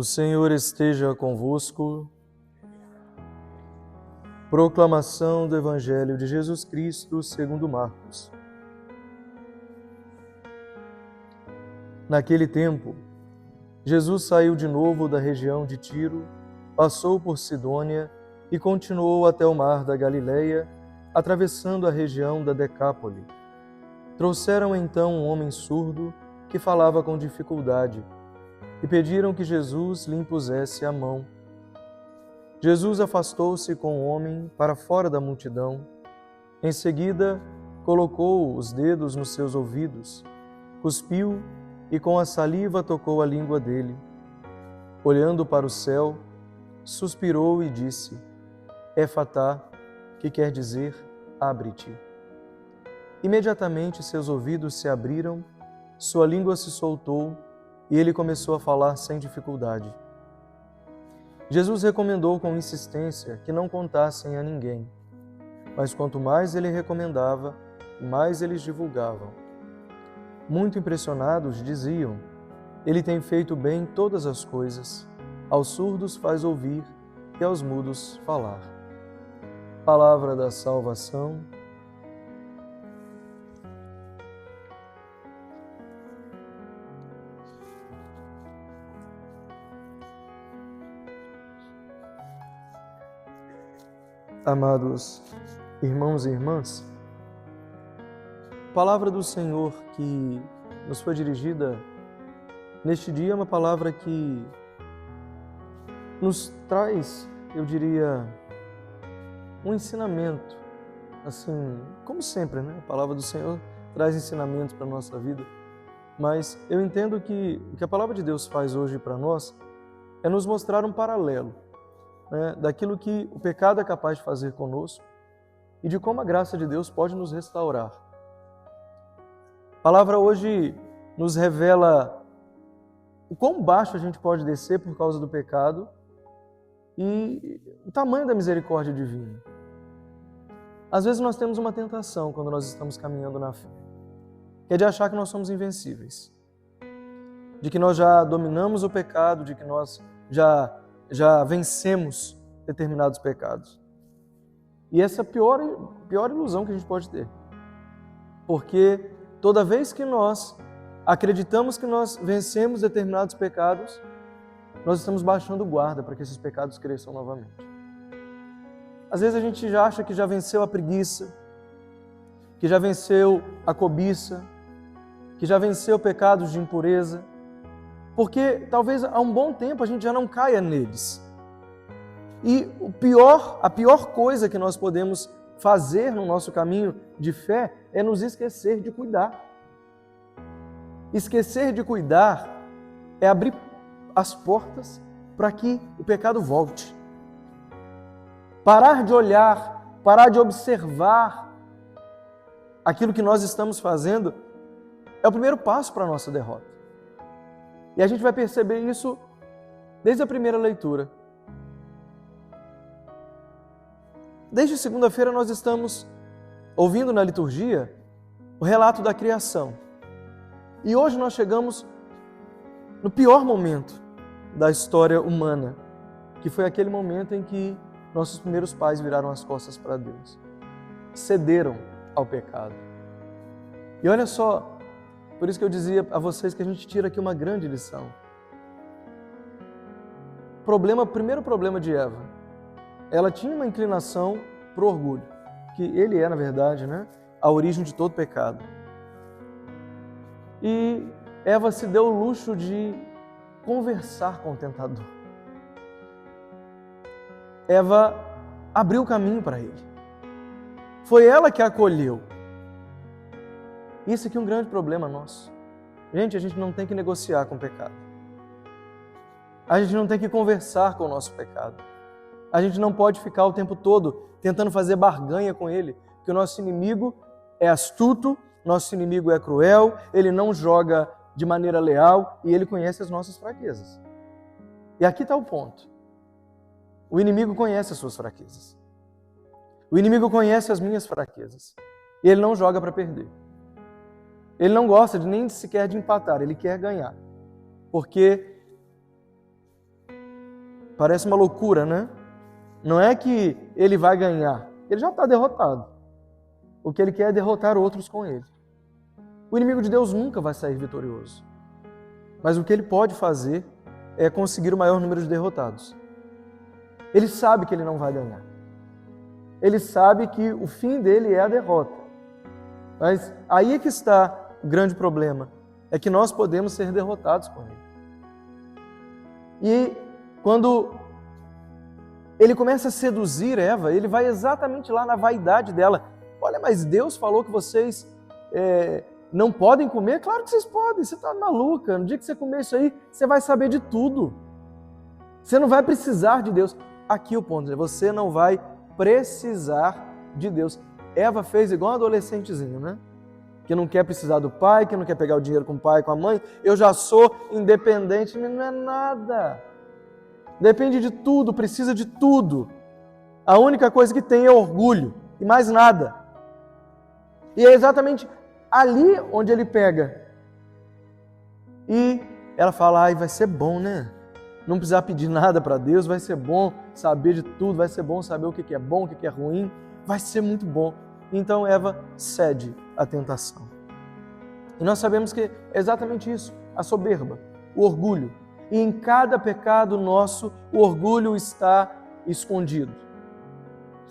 O Senhor esteja convosco. Proclamação do Evangelho de Jesus Cristo segundo Marcos. Naquele tempo, Jesus saiu de novo da região de Tiro, passou por Sidônia e continuou até o mar da Galileia, atravessando a região da Decápole. Trouxeram então um homem surdo que falava com dificuldade e pediram que Jesus lhe impusesse a mão. Jesus afastou-se com o homem para fora da multidão. Em seguida, colocou os dedos nos seus ouvidos, cuspiu e com a saliva tocou a língua dele. Olhando para o céu, suspirou e disse: Efatá, que quer dizer, abre-te. Imediatamente seus ouvidos se abriram, sua língua se soltou e ele começou a falar sem dificuldade. Jesus recomendou com insistência que não contassem a ninguém, mas quanto mais ele recomendava, mais eles divulgavam. Muito impressionados, diziam: Ele tem feito bem todas as coisas, aos surdos faz ouvir e aos mudos falar. Palavra da salvação. Amados irmãos e irmãs, a palavra do Senhor que nos foi dirigida neste dia é uma palavra que nos traz, eu diria, um ensinamento. Assim, como sempre, né? A palavra do Senhor traz ensinamentos para a nossa vida, mas eu entendo que o que a palavra de Deus faz hoje para nós é nos mostrar um paralelo, né, daquilo que o pecado é capaz de fazer conosco e de como a graça de Deus pode nos restaurar. A palavra hoje nos revela o quão baixo a gente pode descer por causa do pecado e o tamanho da misericórdia divina. Às vezes nós temos uma tentação quando nós estamos caminhando na fé, que é de achar que nós somos invencíveis, de que nós já dominamos o pecado, de que nós já vencemos determinados pecados. E essa é a pior ilusão que a gente pode ter. Porque toda vez que nós acreditamos que nós vencemos determinados pecados, nós estamos baixando guarda para que esses pecados cresçam novamente. Às vezes a gente já acha que já venceu a preguiça, que já venceu a cobiça, que já venceu pecados de impureza, porque talvez há um bom tempo a gente já não caia neles. E a pior coisa que nós podemos fazer no nosso caminho de fé é nos esquecer de cuidar. Esquecer de cuidar é abrir as portas para que o pecado volte. Parar de olhar, parar de observar aquilo que nós estamos fazendo é o primeiro passo para a nossa derrota. E a gente vai perceber isso desde a primeira leitura. Desde segunda-feira nós estamos ouvindo na liturgia o relato da criação. E hoje nós chegamos no pior momento da história humana, que foi aquele momento em que nossos primeiros pais viraram as costas para Deus, cederam ao pecado. E olha só, por isso que eu dizia a vocês que a gente tira aqui uma grande lição. O primeiro problema de Eva, ela tinha uma inclinação para o orgulho, que ele é, na verdade, né, a origem de todo pecado. E Eva se deu o luxo de conversar com o tentador. Eva abriu o caminho para ele. Foi ela que a acolheu. Isso aqui é um grande problema nosso. Gente, a gente não tem que negociar com o pecado. A gente não tem que conversar com o nosso pecado. A gente não pode ficar o tempo todo tentando fazer barganha com ele, porque o nosso inimigo é astuto, nosso inimigo é cruel, ele não joga de maneira leal e ele conhece as nossas fraquezas. E aqui está o ponto. O inimigo conhece as suas fraquezas. O inimigo conhece as minhas fraquezas. E ele não joga para perder. Ele não gosta nem sequer de empatar, ele quer ganhar. Porque Parece uma loucura, né? Não é que ele vai ganhar, ele já está derrotado. O que ele quer é derrotar outros com ele. O inimigo de Deus nunca vai sair vitorioso. Mas o que ele pode fazer é conseguir o maior número de derrotados. Ele sabe que ele não vai ganhar. Ele sabe que o fim dele é a derrota. Mas aí é que está o grande problema. É que nós podemos ser derrotados com ele. E quando ele começa a seduzir Eva, ele vai exatamente lá na vaidade dela. Olha, mas Deus falou que vocês não podem comer? Claro que vocês podem, você está maluca. No dia que você comer isso aí, você vai saber de tudo. Você não vai precisar de Deus. Aqui o ponto é, você não vai precisar de Deus. Eva fez igual um adolescentezinho, né? Que não quer precisar do pai, que não quer pegar o dinheiro com o pai, com a mãe. Eu já sou independente, mas não é nada. Depende de tudo, precisa de tudo. A única coisa que tem é orgulho e mais nada. E é exatamente ali onde ele pega. E ela fala, ai, vai ser bom, né? Não precisar pedir nada para Deus, vai ser bom saber de tudo, vai ser bom saber o que é bom, o que é ruim, vai ser muito bom. Então Eva cede à tentação. E nós sabemos que é exatamente isso, a soberba, o orgulho. E em cada pecado nosso, o orgulho está escondido.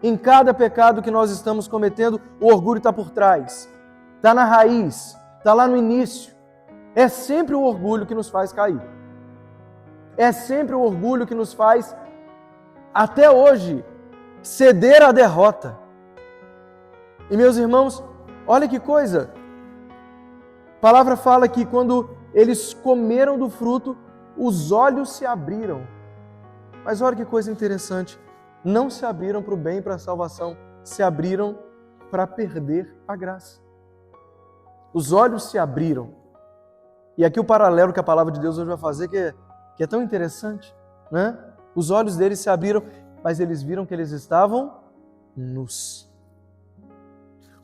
Em cada pecado que nós estamos cometendo, o orgulho está por trás, está na raiz, está lá no início. É sempre o orgulho que nos faz cair. É sempre o orgulho que nos faz, até hoje, ceder à derrota. E meus irmãos, olha que coisa. A palavra fala que quando eles comeram do fruto, os olhos se abriram. Mas olha que coisa interessante. Não se abriram para o bem e para a salvação. Se abriram para perder a graça. Os olhos se abriram. E aqui o paralelo que a palavra de Deus hoje vai fazer, que é tão interessante, né? Os olhos deles se abriram, mas eles viram que eles estavam nus.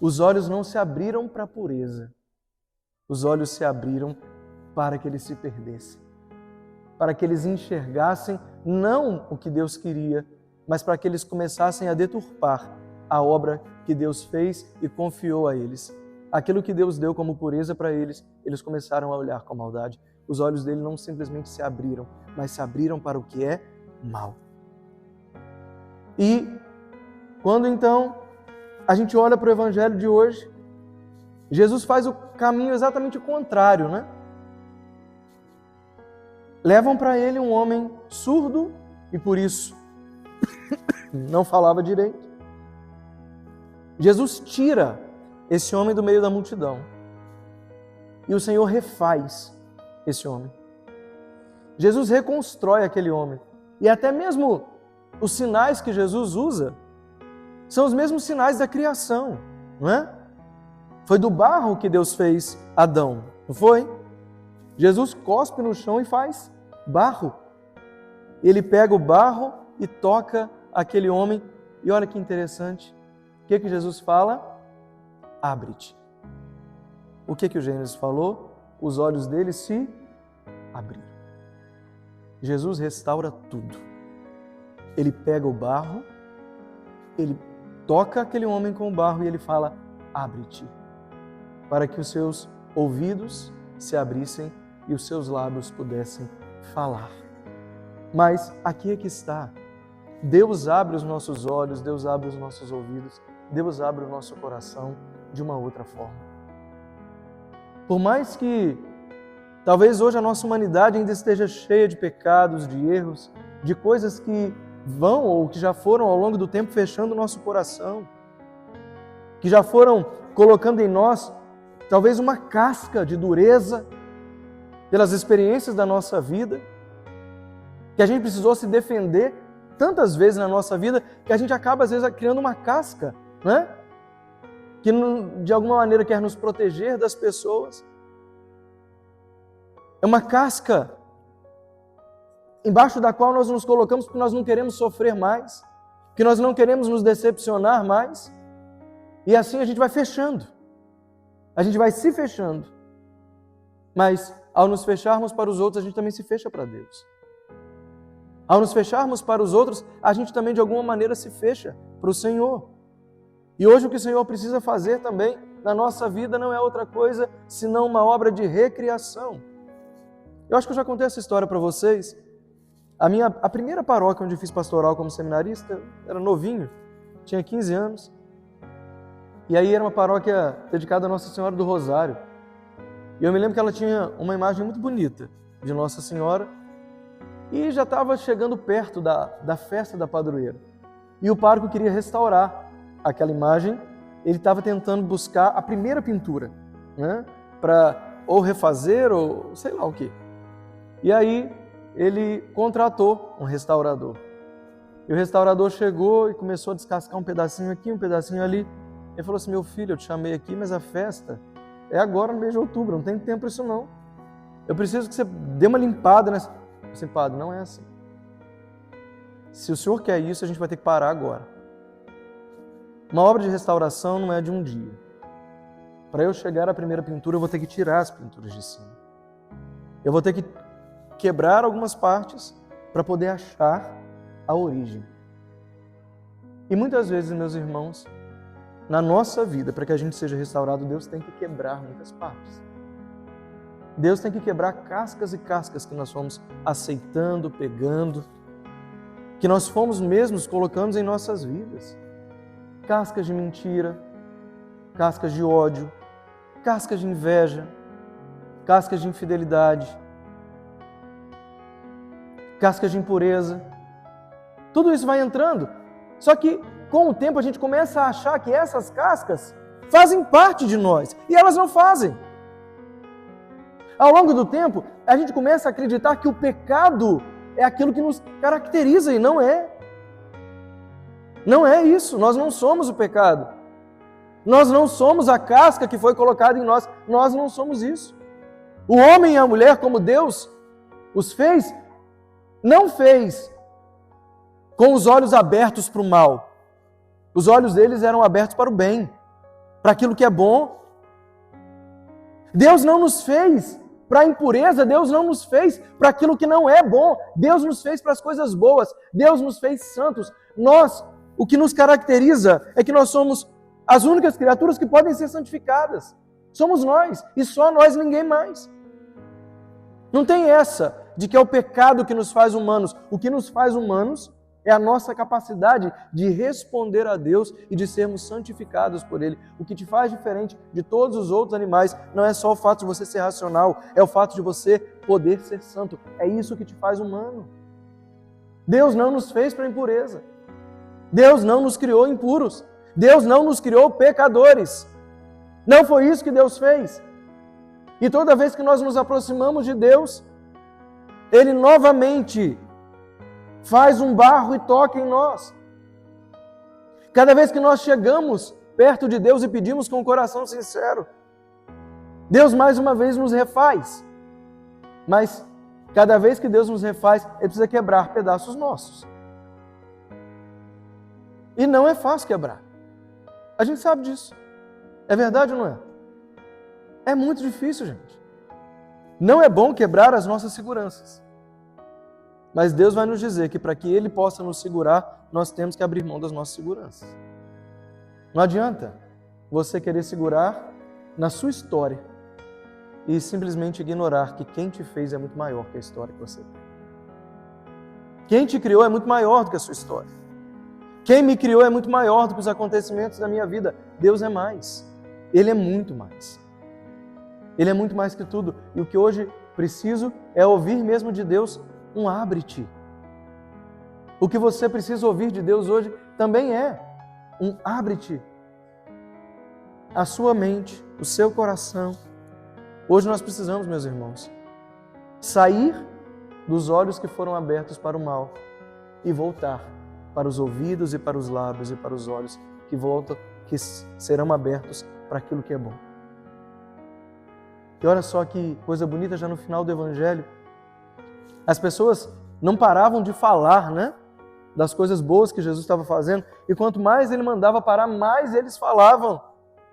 Os olhos não se abriram para a pureza. Os olhos se abriram para que eles se perdessem. Para que eles enxergassem não o que Deus queria, mas para que eles começassem a deturpar a obra que Deus fez e confiou a eles. Aquilo que Deus deu como pureza para eles, eles começaram a olhar com maldade. Os olhos dele não simplesmente se abriram, mas se abriram para o que é mal. E quando então a gente olha para o evangelho de hoje, Jesus faz o caminho exatamente contrário, né? Levam para ele um homem surdo e por isso não falava direito. Jesus tira esse homem do meio da multidão e o Senhor refaz esse homem. Jesus reconstrói aquele homem. E até mesmo os sinais que Jesus usa são os mesmos sinais da criação, não é? Foi do barro que Deus fez Adão, não foi? Jesus cospe no chão e faz barro. Ele pega o barro e toca aquele homem. E olha que interessante. O que Jesus fala? Abre-te. O que o Gênesis falou? Os olhos dele se abriram. Jesus restaura tudo. Ele pega o barro, ele toca aquele homem com o barro e ele fala, abre-te, para que os seus ouvidos se abrissem e os seus lábios pudessem falar. Mas aqui é que está. Deus abre os nossos olhos, Deus abre os nossos ouvidos, Deus abre o nosso coração de uma outra forma. Por mais que talvez hoje a nossa humanidade ainda esteja cheia de pecados, de erros, de coisas que vão ou que já foram ao longo do tempo fechando o nosso coração, que já foram colocando em nós talvez uma casca de dureza pelas experiências da nossa vida, que a gente precisou se defender tantas vezes na nossa vida que a gente acaba às vezes criando uma casca, né? Que de alguma maneira quer nos proteger das pessoas. É uma casca embaixo da qual nós nos colocamos porque nós não queremos sofrer mais, porque nós não queremos nos decepcionar mais. E assim a gente vai fechando. A gente vai se fechando. Mas ao nos fecharmos para os outros, a gente também se fecha para Deus. Ao nos fecharmos para os outros, a gente também de alguma maneira se fecha para o Senhor. E hoje o que o Senhor precisa fazer também na nossa vida não é outra coisa senão uma obra de recriação. Eu acho que eu já contei essa história para vocês. A primeira paróquia onde fiz pastoral como seminarista, era novinho, tinha 15 anos. E aí era uma paróquia dedicada a Nossa Senhora do Rosário. E eu me lembro que ela tinha uma imagem muito bonita de Nossa Senhora e já estava chegando perto da festa da padroeira. E o pároco queria restaurar aquela imagem, ele estava tentando buscar a primeira pintura, né, para ou refazer ou sei lá o quê. E aí ele contratou um restaurador. E o restaurador chegou e começou a descascar um pedacinho aqui, um pedacinho ali. Ele falou assim: meu filho, eu te chamei aqui, mas a festa é agora no mês de outubro, não tem tempo para isso não. Eu preciso que você dê uma limpada nessa... Eu disse: padre, não é assim. Se o senhor quer isso, a gente vai ter que parar agora. Uma obra de restauração não é de um dia. Para eu chegar à primeira pintura, eu vou ter que tirar as pinturas de cima. Eu vou ter que quebrar algumas partes para poder achar a origem. E muitas vezes, meus irmãos, na nossa vida, para que a gente seja restaurado, Deus tem que quebrar muitas partes. Deus tem que quebrar cascas e cascas que nós fomos aceitando, pegando, que nós fomos mesmos colocando em nossas vidas. Cascas de mentira, cascas de ódio, cascas de inveja, cascas de infidelidade, cascas de impureza. Tudo isso vai entrando. Só que, com o tempo, a gente começa a achar que essas cascas fazem parte de nós. E elas não fazem. Ao longo do tempo, a gente começa a acreditar que o pecado é aquilo que nos caracteriza, e não é. Não é isso. Nós não somos o pecado. Nós não somos a casca que foi colocada em nós. Nós não somos isso. O homem e a mulher, como Deus os fez, não fez com os olhos abertos para o mal. Os olhos deles eram abertos para o bem, para aquilo que é bom. Deus não nos fez para a impureza, Deus não nos fez para aquilo que não é bom. Deus nos fez para as coisas boas, Deus nos fez santos. Nós, o que nos caracteriza é que nós somos as únicas criaturas que podem ser santificadas. Somos nós, e só nós, ninguém mais. Não tem essa de que é o pecado que nos faz humanos. O que nos faz humanos é a nossa capacidade de responder a Deus e de sermos santificados por Ele. O que te faz diferente de todos os outros animais não é só o fato de você ser racional, é o fato de você poder ser santo. É isso que te faz humano. Deus não nos fez para impureza. Deus não nos criou impuros. Deus não nos criou pecadores. Não foi isso que Deus fez. E toda vez que nós nos aproximamos de Deus, Ele novamente faz um barro e toca em nós. Cada vez que nós chegamos perto de Deus e pedimos com o coração sincero, Deus mais uma vez nos refaz. Mas cada vez que Deus nos refaz, Ele precisa quebrar pedaços nossos. E não é fácil quebrar. A gente sabe disso. É verdade ou não é? É muito difícil, gente. Não é bom quebrar as nossas seguranças. Mas Deus vai nos dizer que para que Ele possa nos segurar, nós temos que abrir mão das nossas seguranças. Não adianta você querer segurar na sua história e simplesmente ignorar que quem te fez é muito maior que a história que você tem. Quem te criou é muito maior do que a sua história. Quem me criou é muito maior do que os acontecimentos da minha vida. Deus é mais. Ele é muito mais. Ele é muito mais que tudo. E o que hoje preciso é ouvir mesmo de Deus um abre-te. O que você precisa ouvir de Deus hoje também é um abre-te. A sua mente, o seu coração. Hoje nós precisamos, meus irmãos, sair dos olhos que foram abertos para o mal e voltar para os ouvidos e para os lábios e para os olhos que voltam, que serão abertos para aquilo que é bom. E olha só que coisa bonita, já no final do Evangelho, as pessoas não paravam de falar, né, das coisas boas que Jesus estava fazendo, e quanto mais Ele mandava parar, mais eles falavam.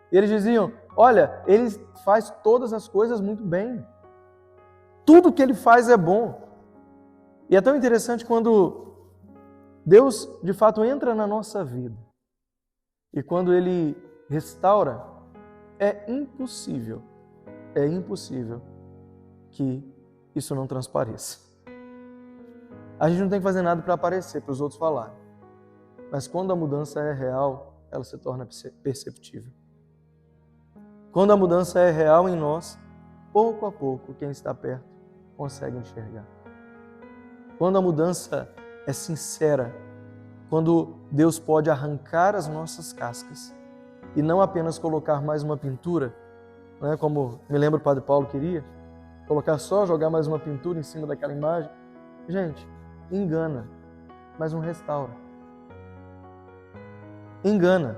E eles diziam: olha, Ele faz todas as coisas muito bem. Tudo que Ele faz é bom. E é tão interessante quando Deus, de fato, entra na nossa vida e quando Ele restaura, é impossível que isso não transpareça. A gente não tem que fazer nada para aparecer, para os outros falarem. Mas quando a mudança é real, ela se torna perceptível. Quando a mudança é real em nós, pouco a pouco, quem está perto consegue enxergar. Quando a mudança é sincera, quando Deus pode arrancar as nossas cascas e não apenas colocar mais uma pintura, né, como me lembro o Padre Paulo queria, jogar mais uma pintura em cima daquela imagem. Gente, engana, mas não restaura. Engana,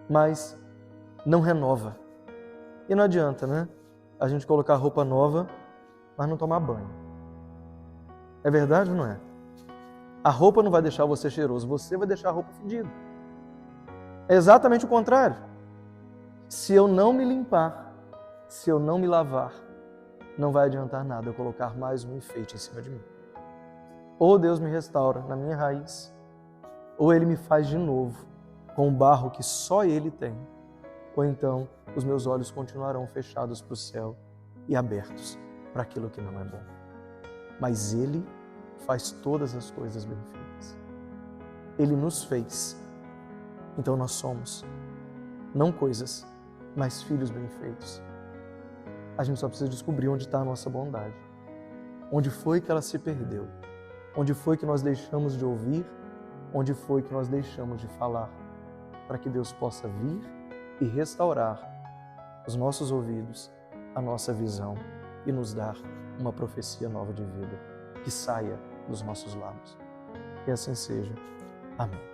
mas não renova. E não adianta, né? A gente colocar roupa nova, mas não tomar banho. É verdade ou não é? A roupa não vai deixar você cheiroso, você vai deixar a roupa fedida. É exatamente o contrário. Se eu não me limpar, se eu não me lavar, não vai adiantar nada eu colocar mais um enfeite em cima de mim. Ou Deus me restaura na minha raiz, ou Ele me faz de novo com o barro que só Ele tem, ou então os meus olhos continuarão fechados para o céu e abertos para aquilo que não é bom. Mas Ele faz todas as coisas bem feitas. Ele nos fez. Então nós somos, não coisas, mas filhos bem feitos. A gente só precisa descobrir onde está a nossa bondade. Onde foi que ela se perdeu? Onde foi que nós deixamos de ouvir? Onde foi que nós deixamos de falar? Para que Deus possa vir e restaurar os nossos ouvidos, a nossa visão e nos dar uma profecia nova de vida que saia dos nossos lábios. Que assim seja. Amém.